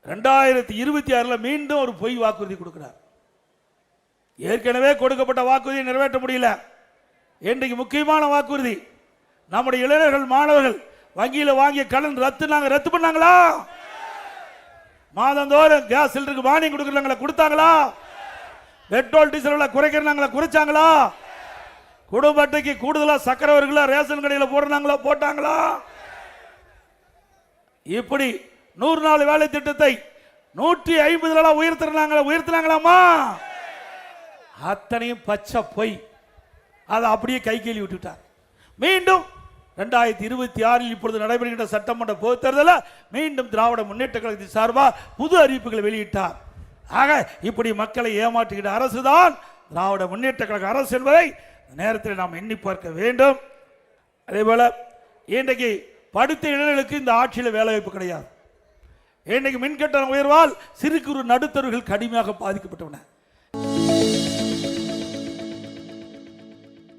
2026 மீண்டும் ஒரு பொய் வாக்குறுதி கொடுக்கிறார். ஏற்கனவே கொடுக்கப்பட்ட வாக்குறுதியை நிறைவேற்ற முடியல. இன்றைக்கு முக்கியமான வாக்குறுதி, நம்முடைய இளைஞர்கள் மாணவர்கள் வங்கியில் வாங்கிய கடன் ரத்து பண்ணாங்களா? மாதந்தோறும் கேஸ் சிலிண்டருக்கு மானியம் கொடுக்கறாங்களா? கொடுத்தாங்களா? பெட்ரோல் டீசல் குறைக்கிறாங்களா? குறைச்சாங்களா? குடும்ப அட்டைக்கு கூடுதலா சக்கரை வர்க்கங்களா ரேஷன் கடையில் போடுறாங்களா? போட்டாங்களா? இப்படி 100 நாள் வேலை திட்டத்தை 150 உயர்த்தினாங்களாமா? அத்தனையும் பச்சை பொய். அதை அப்படியே கை கேள்வி விட்டுட்டார். மீண்டும் 2026 இப்பொழுது நடைபெறுகின்ற சட்டமன்ற பொதுத் தேர்தலில் மீண்டும் திராவிட முன்னேற்ற கழகத்தின் சார்பாக புது அறிவிப்புகளை வெளியிட்டார். ஆக இப்படி மக்களை ஏமாற்றுகின்ற அரசுதான் திராவிட முன்னேற்ற கழக அரசு என்பதை நேரத்தில் நாம் எண்ணி பார்க்க வேண்டும். அதே போல இன்றைக்கு படித்த இளைஞர்களுக்கு இந்த ஆட்சியில் வேலை வாய்ப்பு கிடையாது. இன்றைக்கு மின்கட்டண உயர்வால் சிறு குறு நடுத்தரவுகள் கடுமையாக பாதிக்கப்பட்டன.